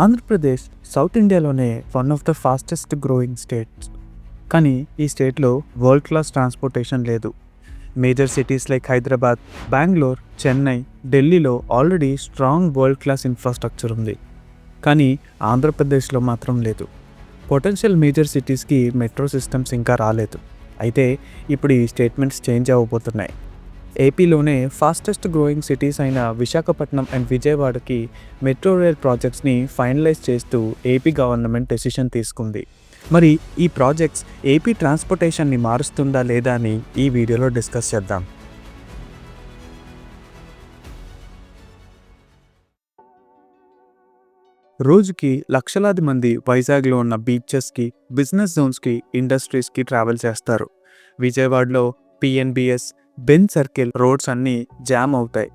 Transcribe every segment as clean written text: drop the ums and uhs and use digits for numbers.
Andhra Pradesh south ఇండియాలోనే one of the fastest growing states. కానీ ఈ స్టేట్లో వరల్డ్ క్లాస్ ట్రాన్స్పోర్టేషన్ లేదు. Major cities like Hyderabad, Bengaluru, Chennai, ఢిల్లీలో already strong world class infrastructure ఉంది. కానీ ఆంధ్రప్రదేశ్లో మాత్రం లేదు. పొటెన్షియల్ మేజర్ సిటీస్కి మెట్రో సిస్టమ్స్ ఇంకా రాలేదు. అయితే ఇప్పుడు ఈ స్టేట్మెంట్స్ చేంజ్ అవ్వబోతున్నాయి. ఏపీలోనే ఫాస్టెస్ట్ గ్రోయింగ్ సిటీస్ అయిన విశాఖపట్నం అండ్ విజయవాడకి మెట్రో రైల్ ప్రాజెక్ట్స్ని ఫైనలైజ్ చేస్తూ ఏపీ గవర్నమెంట్ డెసిషన్ తీసుకుంది. మరి ఈ ప్రాజెక్ట్స్ ఏపీ ట్రాన్స్పోర్టేషన్ని మారుస్తుందా లేదా అని ఈ వీడియోలో డిస్కస్ చేద్దాం. రోజుకి లక్షలాది మంది వైజాగ్లో ఉన్న బీచెస్కి, బిజినెస్ జోన్స్కి, ఇండస్ట్రీస్కి ట్రావెల్ చేస్తారు. విజయవాడలో పిఎన్బిఎస్, బెన్ సర్కిల్ రోడ్స్ అన్నీ జామ్ అవుతాయి.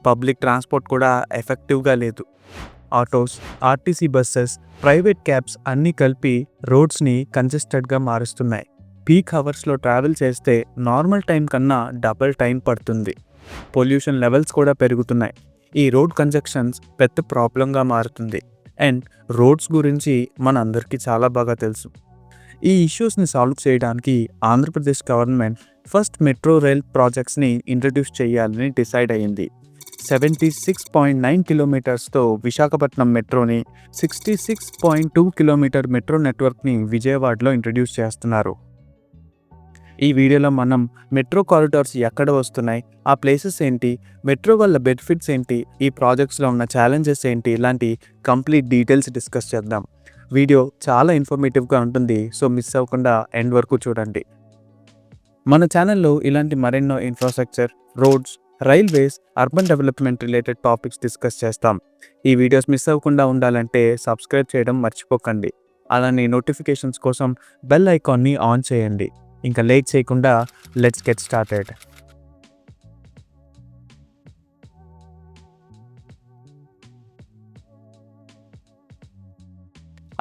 పబ్లిక్ ట్రాన్స్పోర్ట్ కూడా ఎఫెక్టివ్గా లేదు. Autos, RTC buses, private cabs అన్నీ కలిపి రోడ్స్ని కంజెస్టెడ్గా మారుస్తున్నాయి. పీక్ అవర్స్లో ట్రావెల్ చేస్తే నార్మల్ టైం కన్నా డబుల్ టైం పడుతుంది. పొల్యూషన్ లెవెల్స్ కూడా పెరుగుతున్నాయి. ఈ రోడ్ కంజెక్షన్స్ పెద్ద ప్రాబ్లంగా మారుతుంది. అండ్ రోడ్స్ గురించి మనందరికీ చాలా బాగా తెలుసు. ఈ ఇష్యూస్ని సాల్వ్ చేయడానికి Andhra Pradesh government first metro rail ప్రాజెక్ట్స్ని ఇంట్రడ్యూస్ చేయాలని డిసైడ్ అయ్యింది. 76.9 కిలోమీటర్స్తో విశాఖపట్నం మెట్రోని, 66.2 కిలోమీటర్ మెట్రో నెట్వర్క్ని విజయవాడలో ఇంట్రడ్యూస్ చేస్తున్నారు. ఈ వీడియోలో మనం మెట్రో కారిడార్స్ ఎక్కడ వస్తున్నాయి, ఆ ప్లేసెస్ ఏంటి, మెట్రో వల్ల బెనిఫిట్స్ ఏంటి, ఈ ప్రాజెక్ట్స్లో ఉన్న ఛాలెంజెస్ ఏంటి, ఇలాంటి కంప్లీట్ డీటెయిల్స్ డిస్కస్ చేద్దాం. వీడియో చాలా ఇన్ఫర్మేటివ్గా ఉంటుంది, సో మిస్ అవ్వకుండా ఎండ్ వరకు చూడండి. మన ఛానల్లో ఇలాంటి మరెన్నో infrastructure, roads, railways, urban development related topics discuss చేస్తాం. ఈ వీడియోస్ మిస్ అవ్వకుండా ఉండాలంటే సబ్స్క్రైబ్ చేయడం మర్చిపోకండి. అలానే నోటిఫికేషన్స్ కోసం బెల్ ఐకాన్ని ఆన్ చేయండి. ఇంకా లేట్ చేయకుండా లెట్స్ గెట్ స్టార్టెడ్.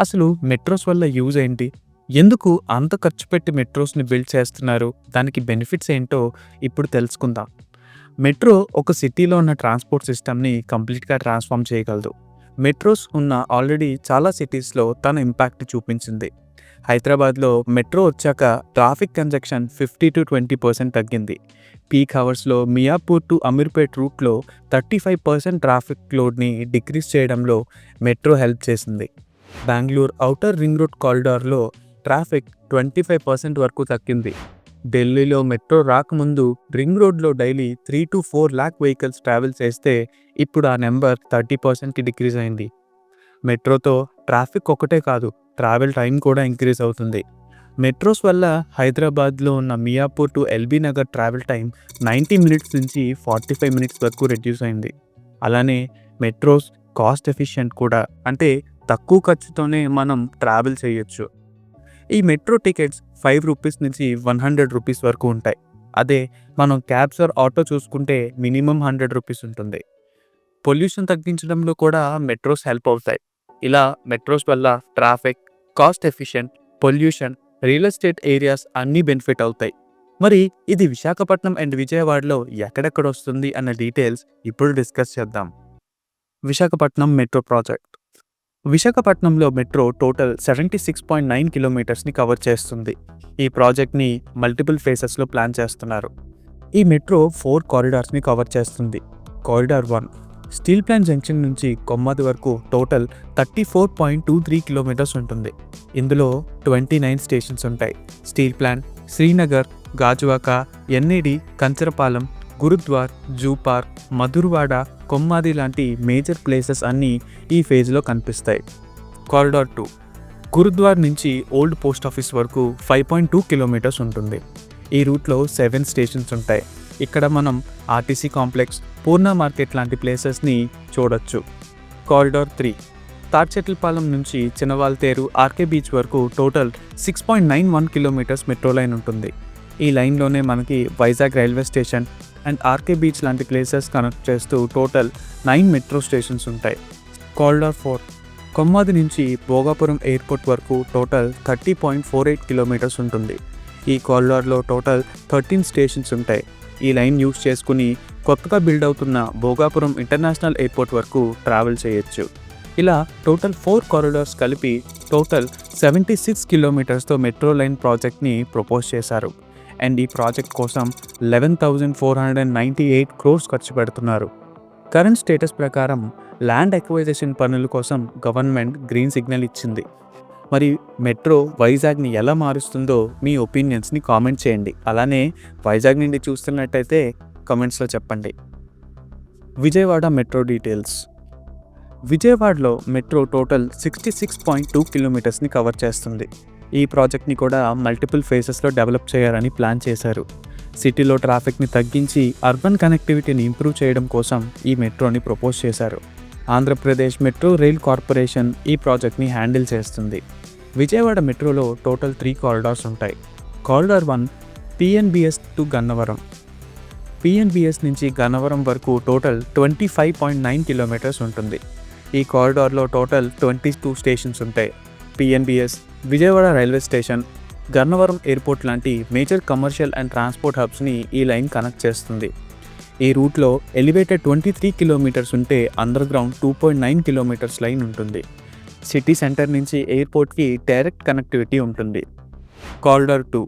అసలు మెట్రోస్ వల్ల యూజ్ ఏంటి, ఎందుకు అంత ఖర్చు పెట్టి మెట్రోస్ని బిల్డ్ చేస్తున్నారు, దానికి బెనిఫిట్స్ ఏంటో ఇప్పుడు తెలుసుకుందాం. మెట్రో ఒక సిటీలో ఉన్న ట్రాన్స్పోర్ట్ సిస్టమ్ని కంప్లీట్గా ట్రాన్స్ఫార్మ్ చేయగలదు. మెట్రోస్ ఉన్న ఆల్రెడీ చాలా సిటీస్లో తన ఇంపాక్ట్ చూపించింది. హైదరాబాద్లో మెట్రో వచ్చాక ట్రాఫిక్ కంజెక్షన్ 50 to 20% తగ్గింది. పీక్ అవర్స్లో మియాపూర్ టు అమీర్పేట్ రూట్లో 35% ట్రాఫిక్ లోడ్ని డిక్రీజ్ చేయడంలో మెట్రో హెల్ప్ చేసింది. బెంగళూరు ఔటర్ రింగ్ రోడ్ కారిడార్లో ట్రాఫిక్ 25% వరకు తగ్గింది. ఢిల్లీలో మెట్రో రాకముందు రింగ్ రోడ్లో daily 3 to 4 lakh vehicles travel చేస్తే ఇప్పుడు ఆ నెంబర్ 30%కి డిక్రీజ్ అయింది. మెట్రోతో ట్రాఫిక్ ఒకటే కాదు, ట్రావెల్ టైం కూడా ఇంక్రీజ్ అవుతుంది. మెట్రోస్ వల్ల హైదరాబాద్లో ఉన్న Miyapur to LB Nagar travel time 90 minutes నుంచి 45 మినిట్స్ వరకు రెడ్యూస్ అయింది. అలానే మెట్రోస్ కాస్ట్ ఎఫిషియెంట్ కూడా, అంటే తక్కువ ఖర్చుతోనే మనం ట్రావెల్ చేయొచ్చు. ఈ మెట్రో టికెట్స్ 5 రూపీస్ నుంచి 100 రూపీస్ వరకు ఉంటాయి. అదే మనం క్యాబ్స్ ఆర్ ఆటో చూసుకుంటే మినిమం 100 రూపీస్ ఉంటుంది. పొల్యూషన్ తగ్గించడంలో కూడా మెట్రోస్ హెల్ప్ అవుతాయి. ఇలా మెట్రోస్ వల్ల traffic, cost efficient, pollution, real estate areas అన్నీ బెనిఫిట్ అవుతాయి. మరి ఇది విశాఖపట్నం అండ్ విజయవాడలో ఎక్కడెక్కడ వస్తుంది అన్న డీటెయిల్స్ ఇప్పుడు డిస్కస్ చేద్దాం. Visakhapatnam metro project. విశాఖపట్నంలో మెట్రో టోటల్ 76.9 కిలోమీటర్స్ని కవర్ చేస్తుంది. ఈ ప్రాజెక్ట్ని మల్టిపుల్ ఫేసెస్లో ప్లాన్ చేస్తున్నారు. ఈ మెట్రో 4 కారిడార్స్ని కవర్ చేస్తుంది. కారిడార్ 1 స్టీల్ ప్లాంట్ జంక్షన్ నుంచి కొమ్మాది వరకు టోటల్ 34.23 కిలోమీటర్స్ ఉంటుంది. ఇందులో 29 స్టేషన్స్ ఉంటాయి. Steel plant, Srinagar, Gajuwaka, NAD, Kancharapalem, Gurudwar, zoo park, Madhurawada, Kommadi లాంటి మేజర్ ప్లేసెస్ అన్నీ ఈ ఫేజ్లో కనిపిస్తాయి. కారిడార్ 2 గురుద్వార్ నుంచి ఓల్డ్ పోస్ట్ ఆఫీస్ వరకు 5.2 కిలోమీటర్స్ ఉంటుంది. ఈ రూట్లో 7 స్టేషన్స్ ఉంటాయి. ఇక్కడ మనం ఆర్టీసీ కాంప్లెక్స్, పూర్ణ మార్కెట్ లాంటి ప్లేసెస్ని చూడొచ్చు. కారిడార్ 3 తాడ్చెట్లపాలెం నుంచి చినవాల్తేరు, ఆర్కే బీచ్ వరకు టోటల్ 6.91 కిలోమీటర్స్ మెట్రో లైన్ ఉంటుంది. ఈ లైన్లోనే మనకి Vizag railway station and RK beach లాంటి ప్లేసెస్ కనెక్ట్ చేస్తూ టోటల్ 9 మెట్రో స్టేషన్స్ ఉంటాయి. కారిడార్ 4 కొమ్మాది నుంచి భోగాపురం ఎయిర్పోర్ట్ వరకు టోటల్ 30.48 కిలోమీటర్స్ ఉంటుంది. ఈ కారిడార్లో టోటల్ 13 స్టేషన్స్ ఉంటాయి. ఈ లైన్ యూస్ చేసుకుని కొత్తగా బిల్డ్ అవుతున్న భోగాపురం ఇంటర్నేషనల్ ఎయిర్పోర్ట్ వరకు ట్రావెల్ చేయొచ్చు. ఇలా టోటల్ 4 కారిడార్స్ కలిపి టోటల్ 76 కిలోమీటర్స్తో మెట్రో లైన్ ప్రాజెక్ట్ని ప్రపోజ్ చేశారు. అండ్ ఈ ప్రాజెక్ట్ కోసం 11,498 crores ఖర్చు పెడుతున్నారు. కరెంట్ స్టేటస్ ప్రకారం ల్యాండ్ ఎక్వైజేషన్ పనుల కోసం గవర్నమెంట్ గ్రీన్ సిగ్నల్ ఇచ్చింది. మరి మెట్రో వైజాగ్ని ఎలా మారుస్తుందో మీ ఒపీనియన్స్ని కామెంట్ చేయండి. అలానే వైజాగ్ నుండి చూస్తున్నట్టయితే కామెంట్స్లో చెప్పండి. Vijayawada metro details. విజయవాడలో మెట్రో టోటల్ 66.2 కిలోమీటర్స్ని కవర్ చేస్తుంది. ఈ ప్రాజెక్ట్ని కూడా మల్టిపుల్ ఫేజెస్లో డెవలప్ చేయాలని ప్లాన్ చేశారు. సిటీలో ట్రాఫిక్ని తగ్గించి అర్బన్ కనెక్టివిటీని ఇంప్రూవ్ చేయడం కోసం ఈ మెట్రోని ప్రపోజ్ చేశారు. ఆంధ్రప్రదేశ్ మెట్రో రైల్ కార్పొరేషన్ ఈ ప్రాజెక్ట్ని హ్యాండిల్ చేస్తుంది. విజయవాడ మెట్రోలో టోటల్ 3 కారిడార్స్ ఉంటాయి. Corridor 1 PNBS to Gannavaram. PNBS నుంచి గన్నవరం వరకు టోటల్ 25.9 కిలోమీటర్స్ ఉంటుంది. ఈ కారిడార్లో టోటల్ 22 స్టేషన్స్ ఉంటాయి. PNBS, Vijayawada railway station, Gannavaram airport లాంటి మేజర్ కమర్షియల్ అండ్ ట్రాన్స్పోర్ట్ హబ్స్ని ఈ లైన్ కనెక్ట్ చేస్తుంది. ఈ రూట్లో ఎలివేటెడ్ 23 కిలోమీటర్స్ ఉంటే అండర్ గ్రౌండ్ 2.9 కిలోమీటర్స్ లైన్ ఉంటుంది. సిటీ సెంటర్ నుంచి ఎయిర్పోర్ట్కి డైరెక్ట్ కనెక్టివిటీ ఉంటుంది. కారిడార్ 2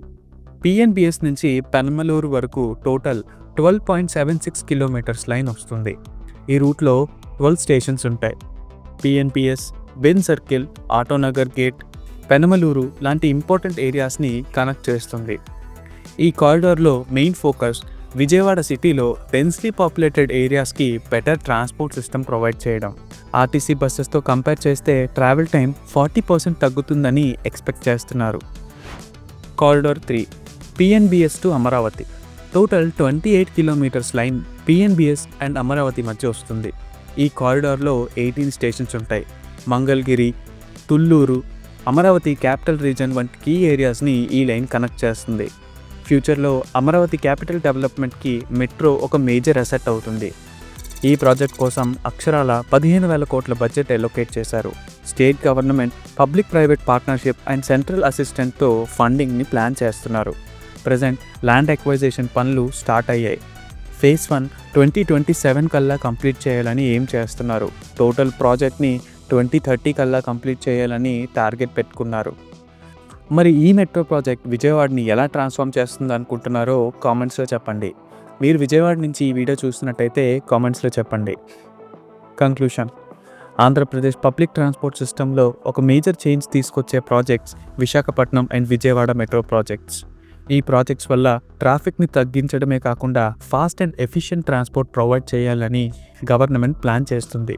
పిఎన్బిఎస్ నుంచి పెనమలూరు వరకు టోటల్ 12.76 కిలోమీటర్స్ లైన్ వస్తుంది. ఈ రూట్లో 12 స్టేషన్స్ ఉంటాయి. PNBS, Benz circle, Autonagar gate, Penamaluru లాంటి ఇంపార్టెంట్ ఏరియాస్ని కనెక్ట్ చేస్తుంది. ఈ కారిడార్లో మెయిన్ ఫోకస్ విజయవాడ సిటీలో డెన్స్లీ పాపులేటెడ్ ఏరియాస్కి బెటర్ ట్రాన్స్పోర్ట్ సిస్టమ్ ప్రొవైడ్ చేయడం. ఆర్టీసీ బస్సెస్తో కంపేర్ చేస్తే ట్రావెల్ టైం 40% తగ్గుతుందని ఎక్స్పెక్ట్ చేస్తున్నారు. Corridor 3 PNBS to Amaravati. Total 28 kilometres line PNBS and Amaravati మధ్య వస్తుంది. ఈ కారిడార్లో 18 స్టేషన్స్ ఉంటాయి. మంగళగిరి, తుళ్ళూరు, అమరావతి క్యాపిటల్ రీజన్ వంటి కీ ఏరియాస్ని ఈ లైన్ కనెక్ట్ చేస్తుంది. ఫ్యూచర్లో అమరావతి క్యాపిటల్ డెవలప్మెంట్కి మెట్రో ఒక మేజర్ అసెట్ అవుతుంది. ఈ ప్రాజెక్ట్ కోసం అక్షరాల 15,000 కోట్ల బడ్జెట్ అలొకేట్ చేశారు. State government, public private partnership and central అసిస్టెంట్తో ఫండింగ్ని ప్లాన్ చేస్తున్నారు. ప్రజెంట్ ల్యాండ్ ఎక్వైజేషన్ పనులు స్టార్ట్ అయ్యాయి. ఫేజ్ 1 2027 కల్లా కంప్లీట్ చేయాలని ఏం చేస్తున్నారు. టోటల్ ప్రాజెక్ట్ని 2030 కల్లా కంప్లీట్ చేయాలని టార్గెట్ పెట్టుకున్నారు. మరి ఈ మెట్రో ప్రాజెక్ట్ విజయవాడని ఎలా ట్రాన్స్ఫార్మ్ చేస్తుంది అనుకుంటున్నారో కామెంట్స్లో చెప్పండి. మీరు విజయవాడ నుంచి ఈ వీడియో చూస్తున్నట్టయితే కామెంట్స్లో చెప్పండి. కంక్లూషన్. ఆంధ్రప్రదేశ్ పబ్లిక్ ట్రాన్స్పోర్ట్ సిస్టంలో ఒక మేజర్ చేంజ్ తీసుకొచ్చే projects Visakhapatnam and Vijayawada metro projects. ఈ ప్రాజెక్ట్స్ వల్ల ట్రాఫిక్ని తగ్గించడమే కాకుండా fast and efficient transport provide చేయాలని గవర్నమెంట్ ప్లాన్ చేస్తుంది.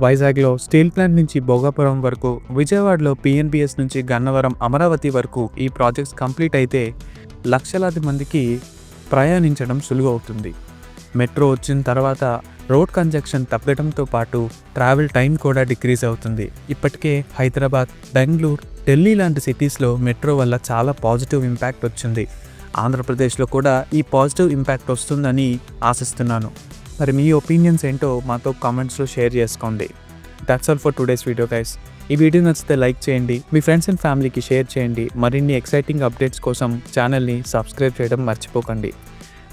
వైజాగ్లో స్టీల్ ప్లాంట్ నుంచి భోగాపురం వరకు, విజయవాడలో పిఎన్బిఎస్ నుంచి గన్నవరం, అమరావతి వరకు ఈ ప్రాజెక్ట్స్ కంప్లీట్ అయితే లక్షలాది మందికి ప్రయాణించడం సులువు అవుతుంది. మెట్రో వచ్చిన తర్వాత రోడ్ కంజెక్షన్ తగ్గడంతో పాటు ట్రావెల్ టైం కూడా డిక్రీజ్ అవుతుంది. ఇప్పటికే హైదరాబాద్, బెంగళూరు, ఢిల్లీ లాంటి సిటీస్లో మెట్రో వల్ల చాలా పాజిటివ్ ఇంపాక్ట్ వచ్చింది. ఆంధ్రప్రదేశ్లో కూడా ఈ పాజిటివ్ ఇంపాక్ట్ వస్తుందని ఆశిస్తున్నాను. మరి మీ ఒపీనియన్స్ ఏంటో మాతో కామెంట్స్లో షేర్ చేసుకోండి. That's all for today's video guys. ఈ వీడియో నచ్చితే లైక్ చేయండి, మీ ఫ్రెండ్స్ అండ్ ఫ్యామిలీకి షేర్ చేయండి. మరిన్ని ఎక్సైటింగ్ అప్డేట్స్ కోసం ఛానల్ని సబ్స్క్రైబ్ చేయడం మర్చిపోకండి.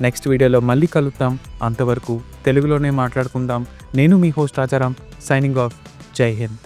నెక్స్ట్ వీడియోలో మళ్ళీ కలుద్దాం. అంతవరకు తెలుగులోనే మాట్లాడుకుందాం. నేను మీ హోస్ట్ రాజారాం, సైనింగ్ ఆఫ్. జై హింద్.